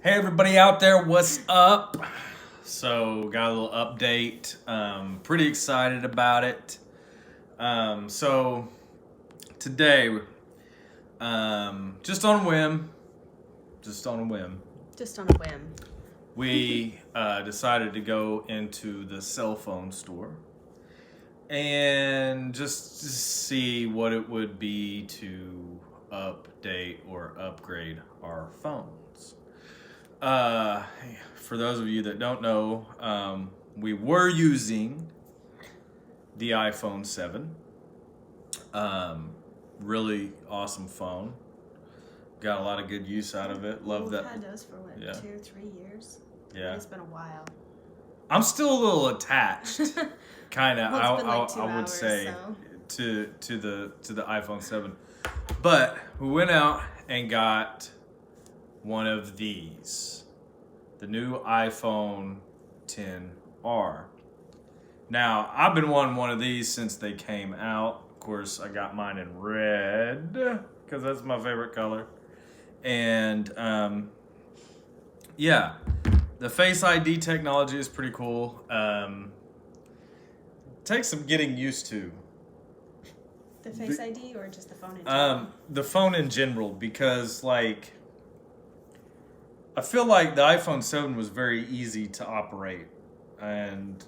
Hey everybody out there, what's up? So got a little update. Pretty excited about it. So today, just on a whim, Just on a whim. we decided to go into the cell phone store and just to see what it would be to update or upgrade our phones. For those of you that don't know, we were using the iPhone 7. Really awesome phone. Got a lot of good use out of it. Love that. We've had those for what, 2-3 years? Yeah. It's been a while. I'm still a little attached, kind of. Well, it's been like 2 I would hours, say so. to the iPhone 7, but we went out and got one of these, the new iPhone 10R. Now I've been wanting one of these since they came out. Of course, I got mine in red because that's my favorite color, and yeah. The Face ID technology is pretty cool. Takes some getting used to. The Face ID or just the phone in general? The phone in general, because like I feel like the iPhone 7 was very easy to operate, and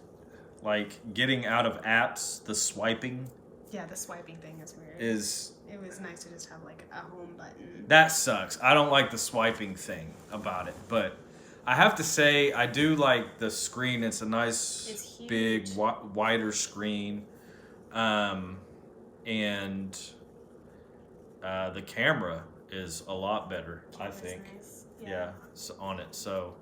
like getting out of apps, the swiping. Yeah, the swiping thing is weird. It was nice to just have like a home button. That sucks. I don't like the swiping thing about it, but I have to say, I do like the screen. It's a nice, big, wider screen. And the camera is a lot better, I think. Nice. Yeah, on it. So,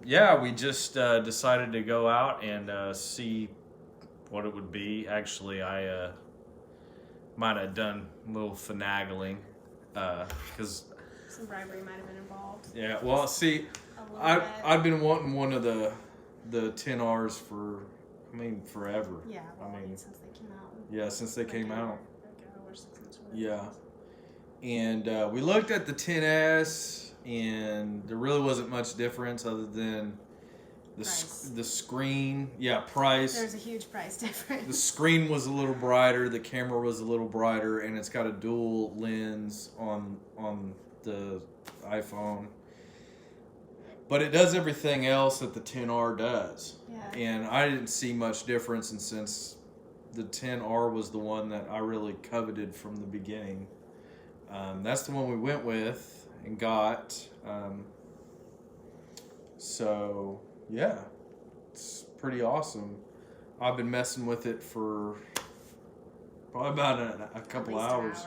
yeah, we just decided to go out and see what it would be. Actually, I might have done a little finagling because... Some bribery might have been involved. Yeah, well, see, I've been wanting one of the 10Rs for, forever. Yeah, since they came out. Yeah, since they came out. Or 6 months. Yeah. And we looked at the 10S, and there really wasn't much difference other than the screen. Yeah, price. There's a huge price difference. The screen was a little brighter, the camera was a little brighter, and it's got a dual lens on the iPhone, but it does everything else that the 10R does. Yeah. And I didn't see much difference, and since the 10R was the one that I really coveted from the beginning, that's the one we went with and got. So yeah, it's pretty awesome. I've been messing with it for probably about a couple hours.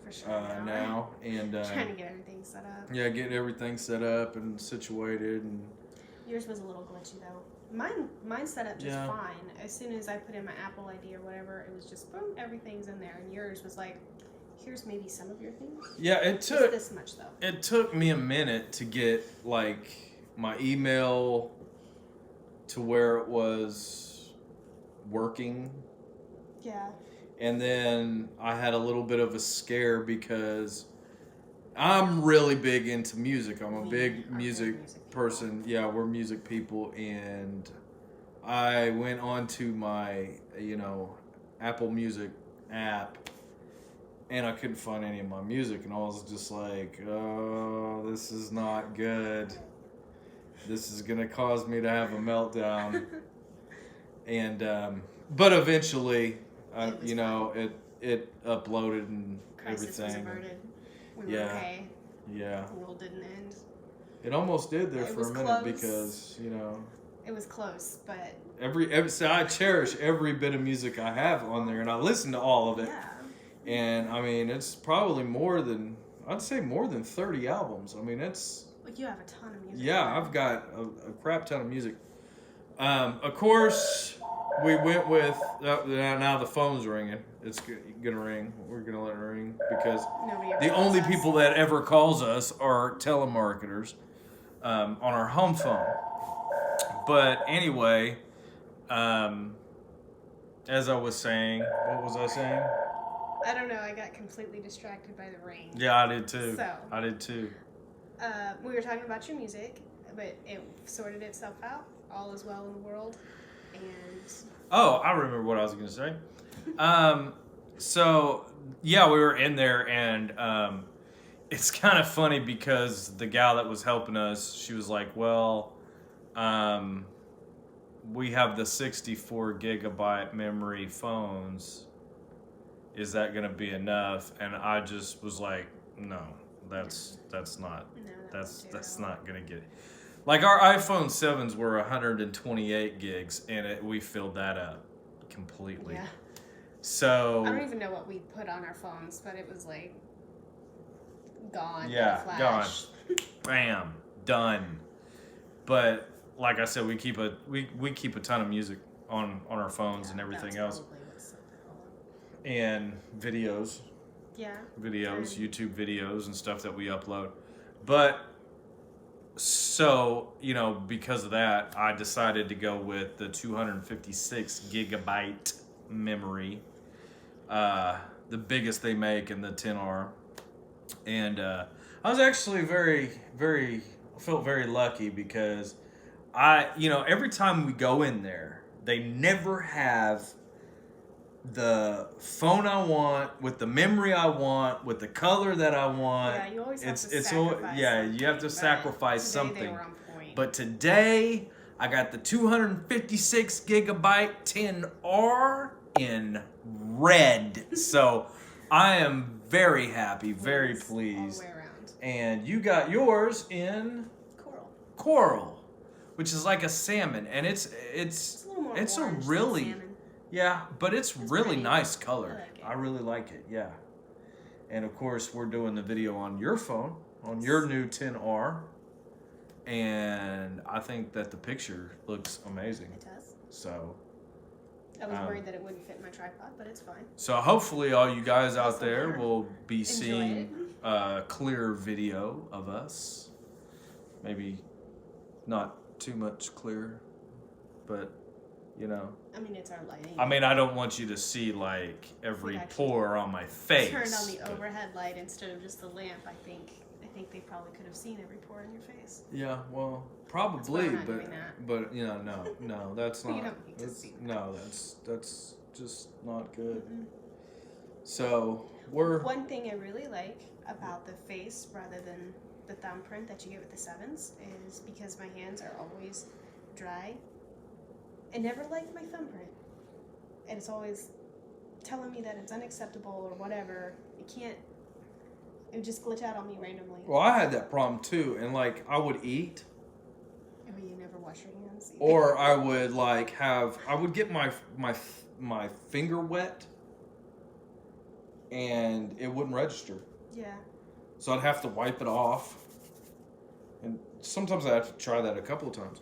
For sure now, and trying to get everything set up. Yeah, get everything set up and situated, and yours was a little glitchy though. Mine set up just fine. As soon as I put in my Apple ID or whatever, it was just boom, everything's in there. And yours was like, here's maybe some of your things. Yeah, it took this much though. It took me a minute to get like my email to where it was working. Yeah. And then I had a little bit of a scare because I'm really big into music. I'm a big music person. Yeah, we're music people. And I went on to my, Apple Music app, and I couldn't find any of my music. And I was just like, oh, this is not good. This is going to cause me to have a meltdown. And, but eventually... it uploaded and Crisis everything. Was averted. We were okay. Yeah. The world didn't end. It almost did there for a minute close. Because it was close, but so I cherish every bit of music I have on there, and I listen to all of it. Yeah. And it's probably more than 30 albums. It's like you have a ton of music. Yeah, I've got a crap ton of music. Of course. We went with, now the phone's ringing. It's going to ring. We're going to let it ring because the only people that ever calls us are telemarketers on our home phone. But anyway, as I was saying, what was I saying? I don't know. I got completely distracted by the ring. Yeah, I did too. So. I did too. we were talking about your music, but it sorted itself out. All is well in the world, and Oh, I remember what I was going to say. So yeah, we were in there, and it's kind of funny because the gal that was helping us, she was like, "Well, we have the 64 gigabyte memory phones. Is that going to be enough?" And I just was like, "No, that's not no, that's not going to get it." Like our iPhone 7s were 128 gigs, and we filled that up completely. Yeah. So I don't even know what we put on our phones, but it was like gone. yeah, in a gone, flash. bam, done. But like I said, we keep a ton of music on our phones and everything else, Probably what's something and videos, yeah. YouTube videos and stuff that we upload. But so, because of that, I decided to go with the 256 gigabyte memory, the biggest they make in the 10R. And I was actually felt very lucky because every time we go in there, they never have the phone I want with the memory I want with the color that I want. Yeah, you always have to it's sacrifice yeah, something, you have to but sacrifice today something. They were on point. But today I got the 256 gigabyte 10R in red. So I am very happy, very pleased. All the way around. And you got yours in coral, which is like a salmon, and it's a little more it's a orange than really salmon. yeah, but it's really pretty. nice color. I like it. I really like it. Yeah. And of course, we're doing the video on your phone, on your new 10R, and I think that the picture looks amazing. It does. So I was worried that it wouldn't fit in my tripod, but it's fine. So hopefully all you guys out Also there here. will be Enjoy seeing a clear video of us. Maybe not too much clear, but I mean, it's our lighting. I mean, I don't want you to see like every It actually pore on my face. Turned on the but- overhead light instead of just the lamp. I think they probably could have seen every pore in your face. Yeah, well, probably, That's why I'm not but doing that. no, that's You not. don't need to that's- see that. No, that's just not good. Mm-mm. So we're One thing I really like about the face rather than the thumbprint that you get with the 7s is because my hands are always dry. I never liked my thumbprint. And it's always telling me that it's unacceptable or whatever. It would just glitch out on me randomly. well. I had that problem too, and like I would eat. Oh, you never wash your hands? Or I would I would get my finger wet, and it wouldn't register. Yeah. So I'd have to wipe it off, and sometimes I have to try that a couple of times.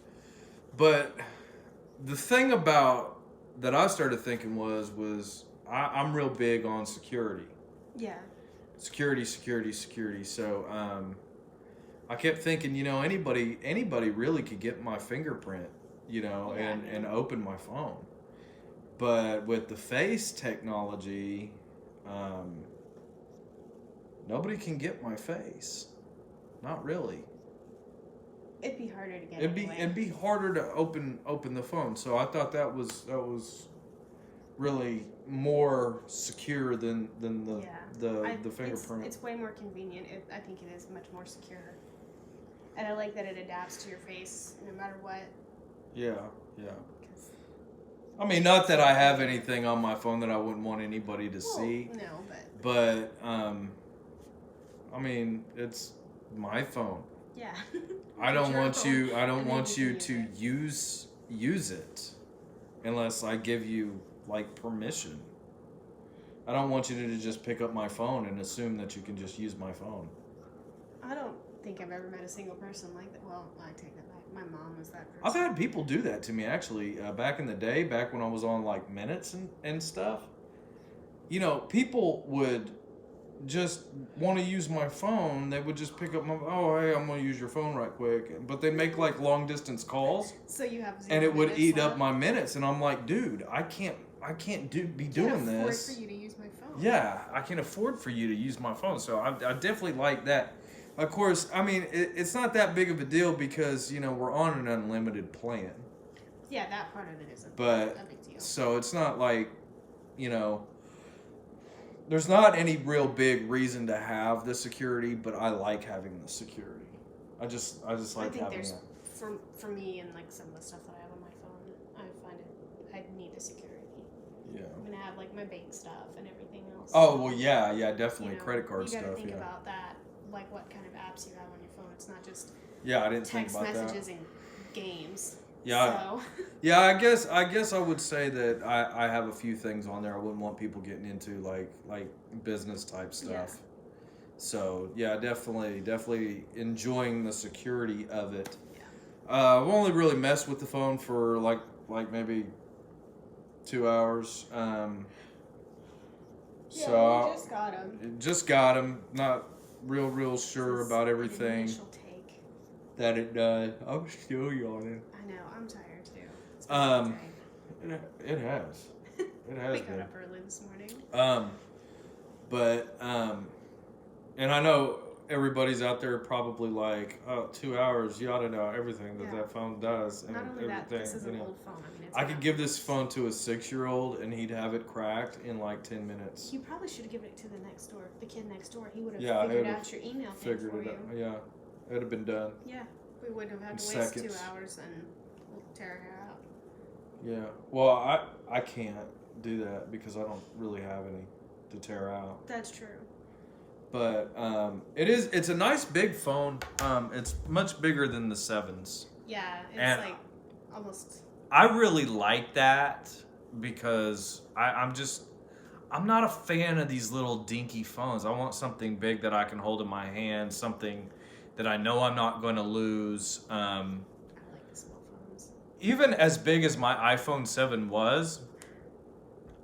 But the thing about that I started thinking was I'm real big on security. Yeah. Security. So I kept thinking, anybody really could get my fingerprint, and open my phone. But with the face technology, nobody can get my face. Not really. It'd be harder to get. It'd be harder to open the phone. So I thought that was really more secure than the fingerprint. It's way more convenient. I think it is much more secure. And I like that it adapts to your face no matter what. Yeah. I mean, not that I have anything on my phone that I wouldn't want anybody to see. No, But I mean, it's my phone. yeah. I don't want you can to use it unless I give you permission. I don't want you to just pick up my phone and assume that you can just use my phone. I don't think I've ever met a single person like that. Well, I take that back. My mom was that person. I've had people do that to me actually. Back in the day, back when I was on minutes and stuff. People would just want to use my phone. They would just pick up hey, I'm gonna use your phone right quick. But they make long distance calls. So you have 0 And it would minutes eat left? up my minutes, and I'm like, dude, I can't be doing Can't afford this. for you to use my phone. Yeah, I can afford for you to use my phone. So I definitely like that Of course, I mean it's not that big of a deal because we're on an unlimited plan. Yeah, that part of it isn't But a big deal. so it's not like you know there's not any real big reason to have the security, but I like having the security. I just I like think having there's it. for me and like some of the stuff that I have on my phone, I find it I need the security. Yeah. I'm gonna have like my bank stuff and everything else. Oh well, yeah, definitely You know, credit card you got to stuff. think Yeah. about that, like what kind of apps you have on your phone. It's not just Yeah, I didn't think text about messages that. and games. Yeah, So, yeah. I guess I would say that I have a few things on there I wouldn't want people getting into like business type stuff. Yeah. So yeah, definitely enjoying the security of it. yeah. I've only really messed with the phone for like maybe 2 hours. Yeah, we So just got them. Not real sure about An everything initial take. that it does. I'm still yawning. I know. I'm tired too. It's been a long Um, it has. It has we got been. up early this morning. But and I know everybody's out there probably like, oh, 2 hours. You ought to know everything that Yeah. that phone does and Not only that, everything. this is an old phone. I mean, it's I could not- give this phone to a 6-year-old and he'd have it cracked in like 10 minutes. You probably should have given it to the kid next door. He would have Yeah, figured he out your email thing Figured for it you. out. Yeah, it'd have been done. Yeah, we wouldn't have had In to waste seconds. 2 hours and tear her hair out. Yeah. Well, I can't do that because I don't really have any to tear out. That's true. But it's a nice big phone. It's much bigger than the 7s. Yeah, it's And- like almost. I really like that because I'm not a fan of these little dinky phones. I want something big that I can hold in my hand, something that I know I'm not going to lose. I like the small phones. Even as big as my iPhone 7 was,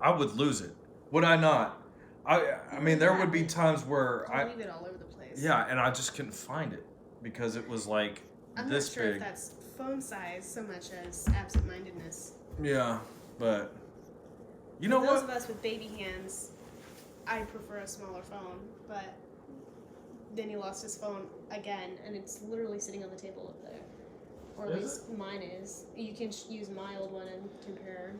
I would lose it. Would I not? I mean, there would be times where You leave it all over the place. yeah, and I just couldn't find it because it was like I'm this not sure big. if that's phone size so much as absent-mindedness. Yeah, but you For know those what? of us with baby hands, I prefer a smaller phone, but then he lost his phone again, and it's literally sitting on the table up there. Or at Is least mine is. You can use my old one and compare.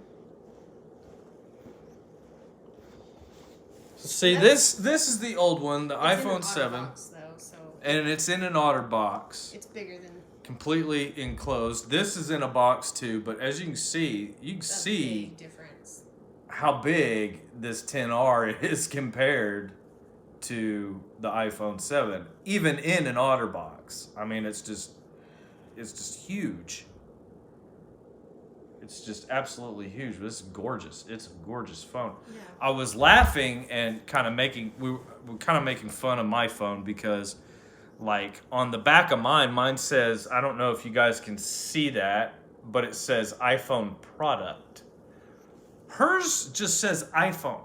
See, this is the old one, the It's in an iPhone 7, box, though, so and it's in an otter box, it's bigger than completely enclosed. This is in a box too, but as you can see, a big difference. how big this 10R is compared to the iPhone 7, even in an otter box. I mean, it's just huge. It's just absolutely huge. This is gorgeous. It's a gorgeous phone. Yeah. I was laughing and kind of we were kind of making fun of my phone because, like, on the back of mine says, I don't know if you guys can see that, but it says iPhone product. Hers just says iPhone.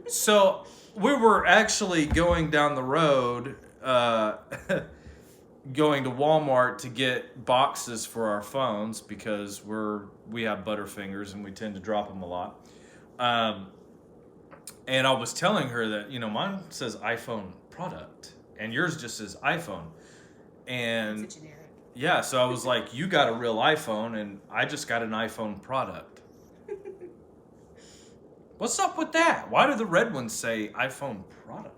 So we were actually going down the road, going to Walmart to get boxes for our phones because we have butterfingers and we tend to drop them a lot. And I was telling her that mine says iPhone product and yours just says iPhone. And It's a generic. yeah, so I was like, you got a real iPhone and I just got an iPhone product. What's up with that? Why do the red ones say iPhone product?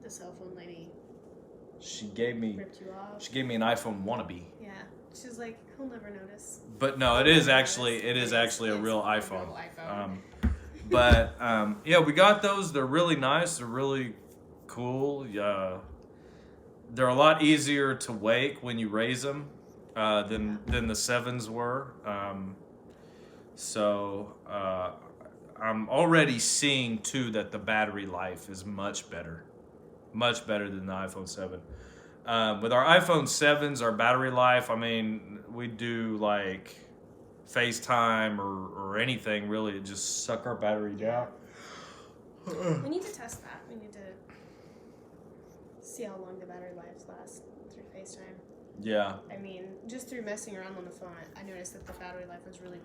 The cell phone lady She gave me ripped you off. an iPhone wannabe. Yeah. She's like, he'll never notice. But no, it is actually a It's real a iPhone. real iPhone. But yeah, we got those. They're really nice. They're really cool. They're a lot easier to wake when you raise them than the 7s were. So I'm already seeing too that the battery life is much better than the iPhone 7. With our iPhone 7s, our battery life, I mean, we do like FaceTime or anything really to just suck our battery down. We need to test that. We need to see how long the battery life lasts through FaceTime. Yeah. I mean, just through messing around on the phone, I noticed that the battery life was really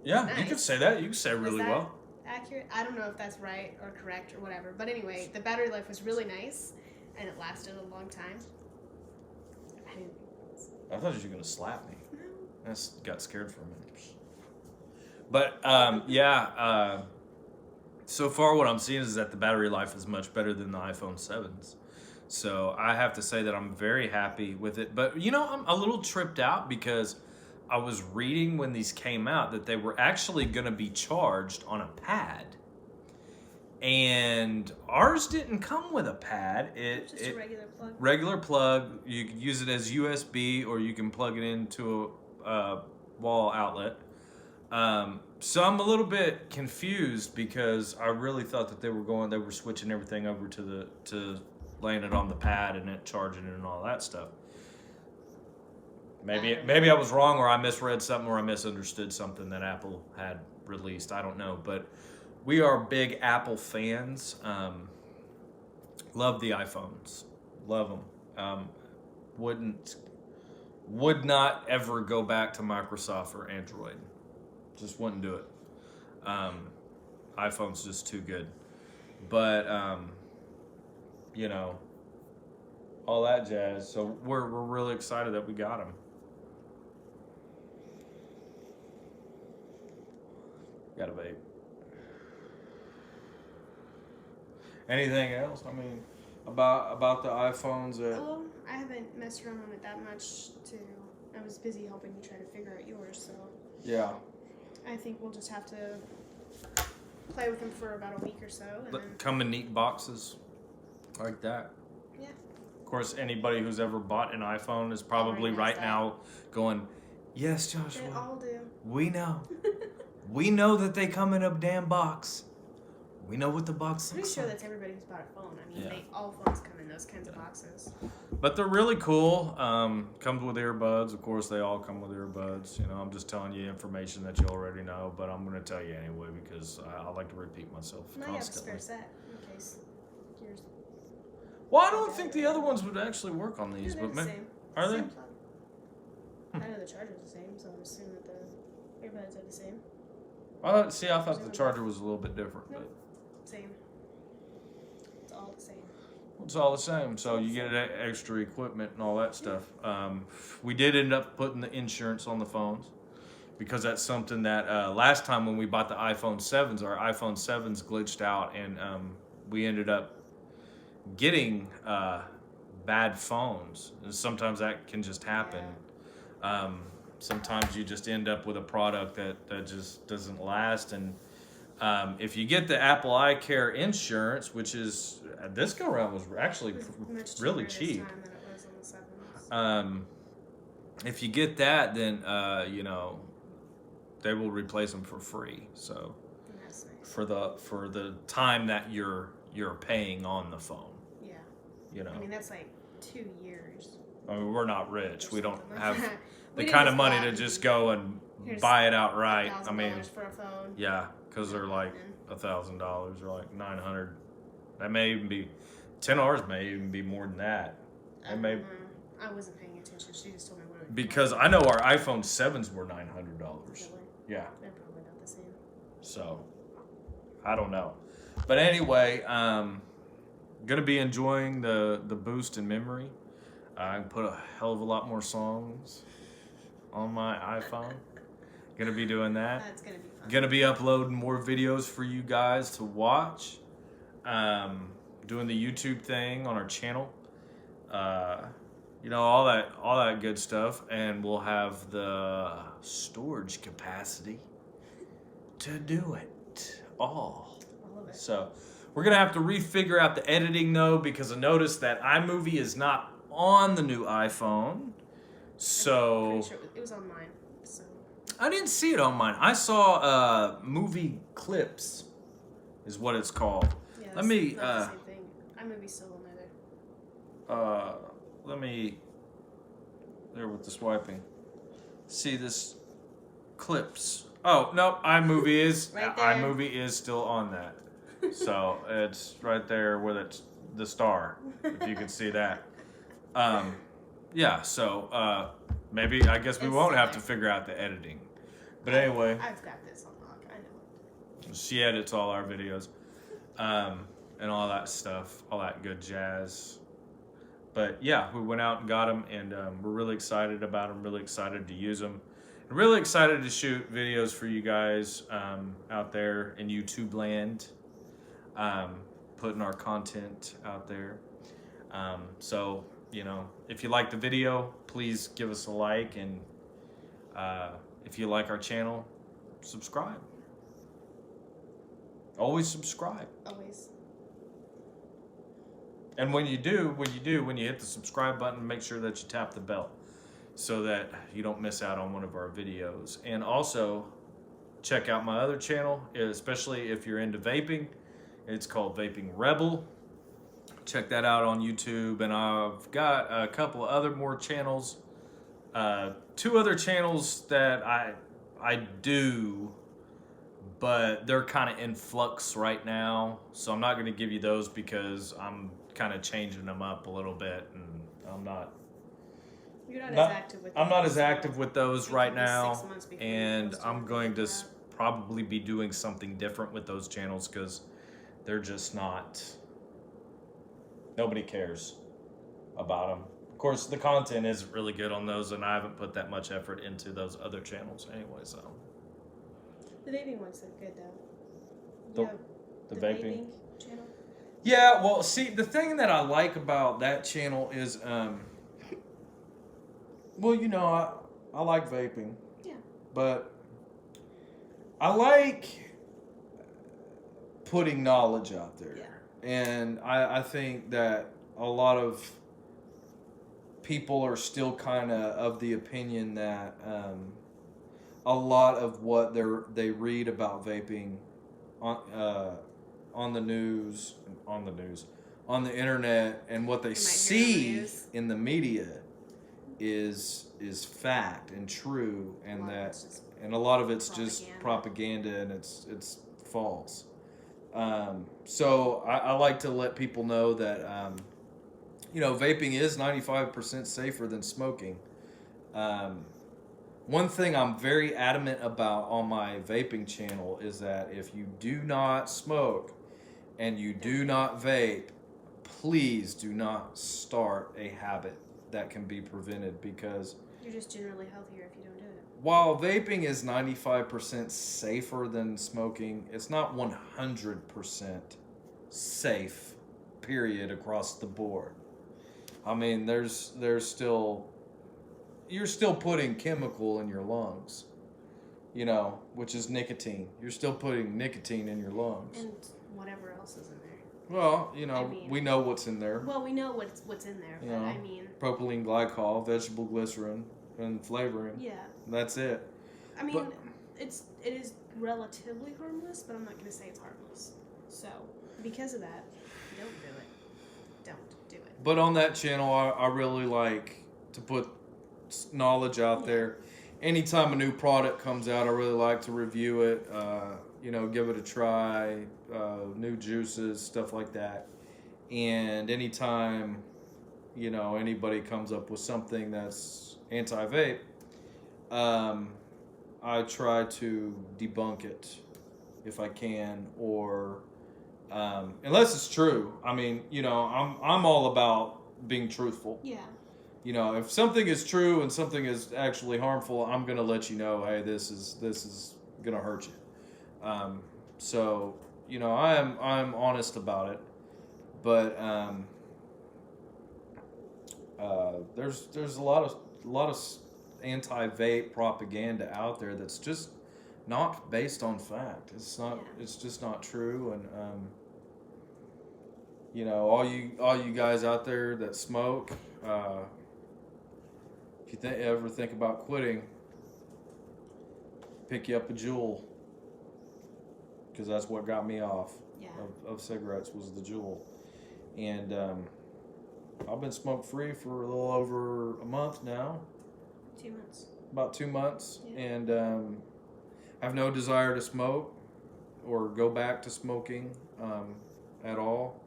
Yeah, you Nice. could say that. You could say really that well. accurate. I don't know if that's right or correct or whatever. But anyway, the battery life was really nice. lasted a long time. I didn't think it was. I thought you were gonna slap me. No. I got scared for a minute. But so far what I'm seeing is that the battery life is much better than the iPhone 7s. So I have to say that I'm very happy with it. But I'm a little tripped out because I was reading when these came out that they were actually going to be charged on a pad. And ours didn't come with a pad. Just a regular plug. Regular plug. You could use it as USB or you can plug it into a wall outlet. So I'm a little bit confused because I really thought that they were switching everything over to laying it on the pad and it charging it and all that stuff. Maybe I was wrong or I misread something or I misunderstood something that Apple had released. I don't know, but we are big Apple fans. Love the iPhones. Love them. Would not ever go back to Microsoft or Android. Just wouldn't do it. iPhone's just too good. But all that jazz. So we're really excited that we got them. Got a vape. Anything else? I mean, about the iPhones that. Oh, I haven't messed around on it that much. I was busy helping you try to figure out yours, so. Yeah. I think we'll just have to play with them for about a week or so. And then... Come in neat boxes like that. Yeah. Of course, anybody who's ever bought an iPhone is probably right now going, yes, Joshua. They all do. We know. We know that they come in a damn box. We know what the box looks like. Pretty sure that's everybody who's bought a phone. I mean, all phones come in those kinds of boxes. But they're really cool. Comes with earbuds. Of course, they all come with earbuds. I'm just telling you information that you already know, but I'm going to tell you anyway because I like to repeat myself Now you have a constantly. spare set in case yours. Well, I don't think the other ones would actually work on these, They're but the same. are they? Same plug. I know the charger's the same, so I'm assuming that the earbuds are the same. I thought the charger was a little bit different, Nope. Same. It's all the same. but it's all the same. So you get extra equipment and all that stuff. We did end up putting the insurance on the phones because that's something that last time when we bought the iPhone 7s, our iPhone 7s glitched out and we ended up getting bad phones. And sometimes that can just happen. Yeah. Sometimes you just end up with a product that just doesn't last. And if you get the Apple iCare insurance, which is this go around was actually really cheap. This time than it was on the 7s. If you get that, then they will replace them for free. So That's nice. for the time that you're paying on the phone. Yeah. I mean, that's like 2 years. I mean, we're not rich. We don't Like have that. the We kind didn't of money go out to and just go and here's buy it outright. I mean, $1,000 for a phone. yeah, because they're like $1,000 or like $900. That may even be $10 may even be more than that. I don't know. I wasn't paying attention. She just told me what it would Because I know our iPhone 7s were $900. Really? Yeah. They're probably not the same. So, I don't know. But anyway, gonna be enjoying the boost in memory. I can put a hell of a lot more songs on my iPhone. Gonna be doing that. That's gonna be fun. Gonna be uploading more videos for you guys to watch. Doing the YouTube thing on our channel. All that good stuff, and we'll have the storage capacity to do it all. All of it. So we're gonna have to refigure out the editing though, because I noticed that iMovie is not on the new iPhone. So Pretty sure it was on mine. So I didn't see it on mine. I saw movie clips, is what it's called. yeah, Let that's me not the same thing. iMovie's still on there. let me there with the swiping. See this clips. Oh no, iMovie is Right there. iMovie is still on that. So it's right there with it's the star, if you can see that. Yeah, so maybe I guess we It's won't still have there. to figure out the editing. But anyway, I've got this on lock. I know. she edits all our videos. And all that stuff, all that good jazz. But yeah, we went out and got them, and we're really excited about them. Really excited to use them. And really excited to shoot videos for you guys out there in YouTube land, um, putting our content out there. So if you like the video, please give us a like, and if you like our channel, subscribe. Always subscribe. Always. And when you hit the subscribe button, make sure that you tap the bell so that you don't miss out on one of our videos. And also, check out my other channel, especially if you're into vaping. It's called Vaping Rebel. Check that out on YouTube. And I've got a couple of other more channels. 2 other channels that I do, but they're kind of in flux right now. So I'm not going to give you those because I'm kind of changing them up a little bit, and You're not as active with. I'm not as active with those right now, 6 months before and you I'm going to probably be doing something different with those channels because they're just not. Nobody cares about them. Of course, the content isn't really good on those, and I haven't put that much effort into those other channels anyway. So the vaping ones are good though. The vaping channel. Yeah, well, see, the thing that I like about that channel is, I like vaping. Yeah. But I like putting knowledge out there. Yeah. And I think that a lot of people are still kind of the opinion that a lot of what they read about vaping on the news, on the internet, and what they see in the media is fact and true, and a lot of it's just propaganda, and it's false. So I like to let people know that vaping is 95% safer than smoking. One thing I'm very adamant about on my vaping channel is that if you do not smoke and you do not vape, please do not start a habit that can be prevented, because you're just generally healthier if you don't do it. While vaping is 95% safer than smoking, it's not 100% safe, period, across the board. I mean, there's still, you're still putting chemical in your lungs, which is nicotine. You're still putting nicotine in your lungs. And whatever else is in there. Well, we know what's in there. Well, we know what's in there, but propylene glycol, vegetable glycerin, and flavoring. Yeah. That's it. It is relatively harmless, but I'm not going to say it's harmless. So, because of that, don't do it. Don't do it. But on that channel, I really like to put knowledge out there. Anytime a new product comes out, I really like to review it, give it a try, new juices, stuff like that. And anytime, anybody comes up with something that's anti-vape, I try to debunk it if I can, or unless it's true. I mean, I'm all about being truthful. Yeah. If something is true and something is actually harmful, I'm gonna let you know. Hey, this is gonna hurt you. So I'm honest about it, but there's a lot of anti-vape propaganda out there that's just not based on fact. It's not. Yeah. It's just not true. And all you guys out there that smoke, if you ever think about quitting, pick you up a Juul, because that's what got me off of cigarettes, was the Juul. And I've been smoke free for a little over a month now. 2 months. About 2 months. Yeah. And I have no desire to smoke or go back to smoking at all.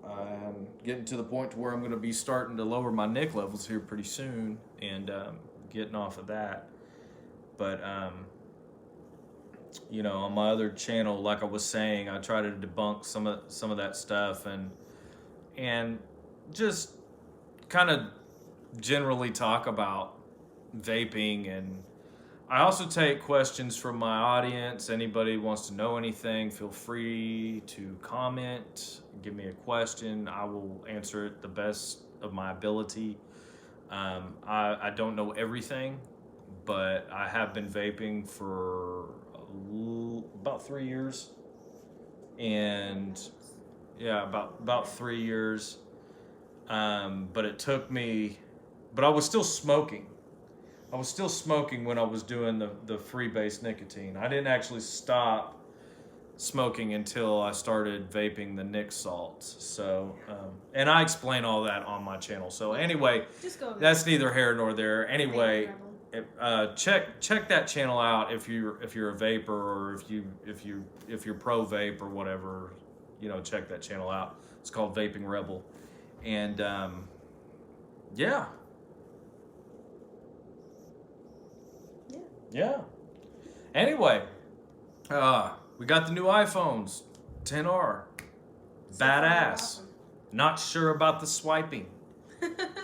I'm getting to the point to where I'm going to be starting to lower my nic levels here pretty soon, and getting off of that. But on my other channel, like I was saying, I try to debunk some of that stuff, and just kind of generally talk about vaping, and I also take questions from my audience. Anybody wants to know anything, feel free to comment, give me a question. I will answer it the best of my ability. I don't know everything, but I have been vaping for about 3 years, and yeah, about 3 years. But it took me, but I was still smoking. I was still smoking when I was doing the free base nicotine. I didn't actually stop smoking until I started vaping the Nick salts. So, and I explain all that on my channel. So anyway, Just go over that's neither here nor there. Anyway, Rebel. check that channel out if you're a vapor, or if you're pro vape or whatever. Check that channel out. It's called Vaping Rebel, and yeah. Yeah. Anyway, we got the new iPhones, 10R. Badass. Awesome. Not sure about the swiping.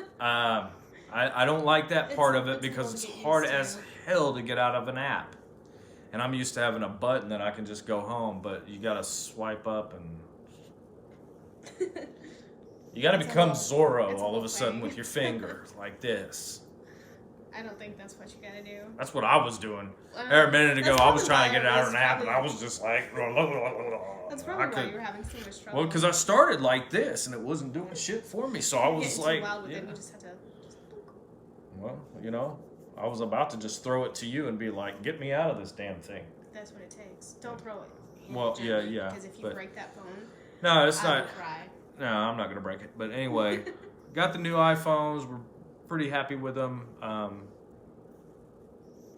I don't like that part of it because it's hard as hell to get out of an app. And I'm used to having a button that I can just go home, but you gotta swipe up and you gotta become Zorro all of a sudden with your finger like this. I don't think that's what you gotta do. That's what I was doing. A minute ago, I was trying to get it out of an app, and I was just like... That's probably why you were having so much trouble. Well, because I started like this, and it wasn't doing shit for me, so I was like... Wild with it, you just had to... Well, I was about to just throw it to you and be like, get me out of this damn thing. That's what it takes. Don't throw it. Well, yeah. Because if you break that phone, no, it's I not... would cry. No, I'm not going to break it. But anyway, got the new iPhones. We're pretty happy with them.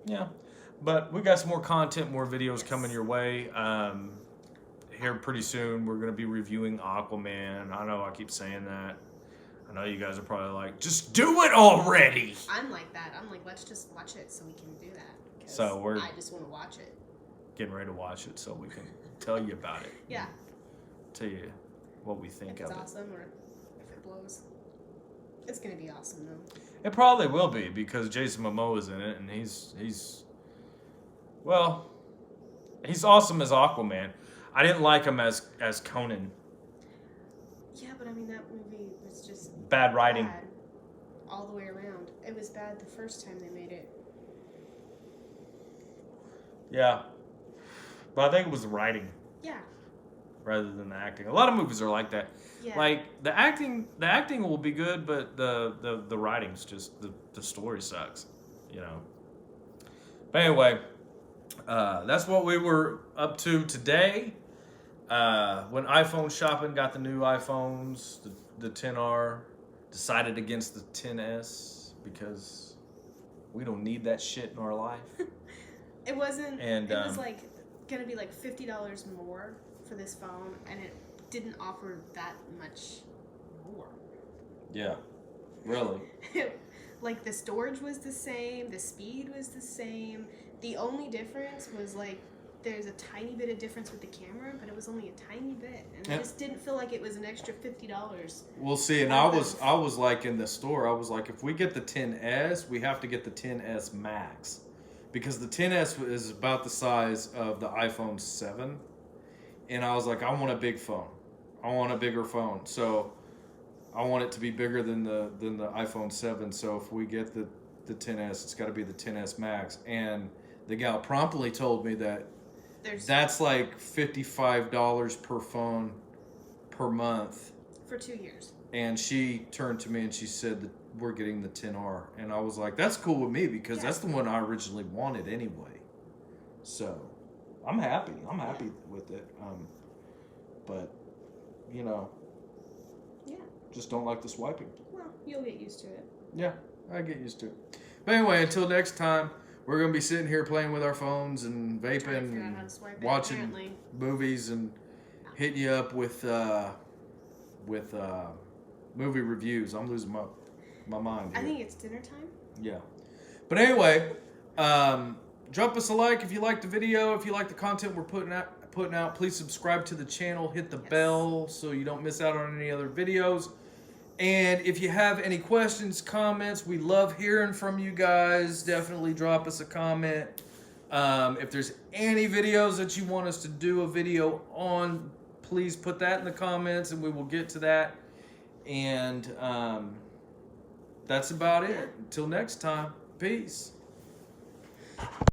Yeah, but we got some more content, more videos coming your way. Here pretty soon, we're going to be reviewing Aquaman. I know I keep saying that. I know you guys are probably like, just do it already. I'm like that. I'm like, let's just watch it so we can do that. So I just want to watch it. Getting ready to watch it so we can tell you about it. Yeah. Tell you what we think if it's of it. awesome or if it blows. It's going to be awesome, though. It probably will be because Jason Momoa is in it, and he's awesome as Aquaman. I didn't like him as Conan. Yeah, but I mean that movie was just Bad writing. bad all the way around. It was bad the first time they made it. Yeah, but I think it was the writing. Yeah. Rather than the acting. A lot of movies are like that. Yeah. Like the acting will be good, but the writing's just the story sucks, But anyway, that's what we were up to today. When iPhone shopping, got the new iPhones, the 10R, decided against the 10S because we don't need that shit in our life. It wasn't. And it was like gonna be like $50 more for this phone, and it didn't offer that much more. Yeah, really. Like the storage was the same, the speed was the same. The only difference was like there's a tiny bit of difference with the camera, but it was only a tiny bit, and I just didn't feel like it was an extra $50. We'll see. And I was like in the store, I was like, if we get the 10S, we have to get the 10S Max, because the 10S is about the size of the iPhone 7, and I was like, I want a big phone. I want a bigger phone. So I want it to be bigger than the iPhone 7. So if we get the 10S, it's got to be the 10S Max. And the gal promptly told me that that's like $55 per phone per month for 2 years. And she turned to me and she said that we're getting the 10R. And I was like, that's cool with me because that's the one I originally wanted anyway. So I'm happy. I'm happy with it. But just don't like the swiping. Well, you'll get used to it. Yeah, I get used to it. But anyway, until next time, we're going to be sitting here playing with our phones and vaping and watching movies and hitting you up with movie reviews. I'm losing my mind here. I think it's dinner time. Yeah. But anyway, drop us a like if you like the video, if you like the content we're putting out. Please subscribe to the channel, hit the bell so you don't miss out on any other videos. And if you have any questions, comments, we love hearing from you guys. Definitely drop us a comment. If there's any videos that you want us to do a video on, please put that in the comments and we will get to that. And that's about it. Until next time, peace.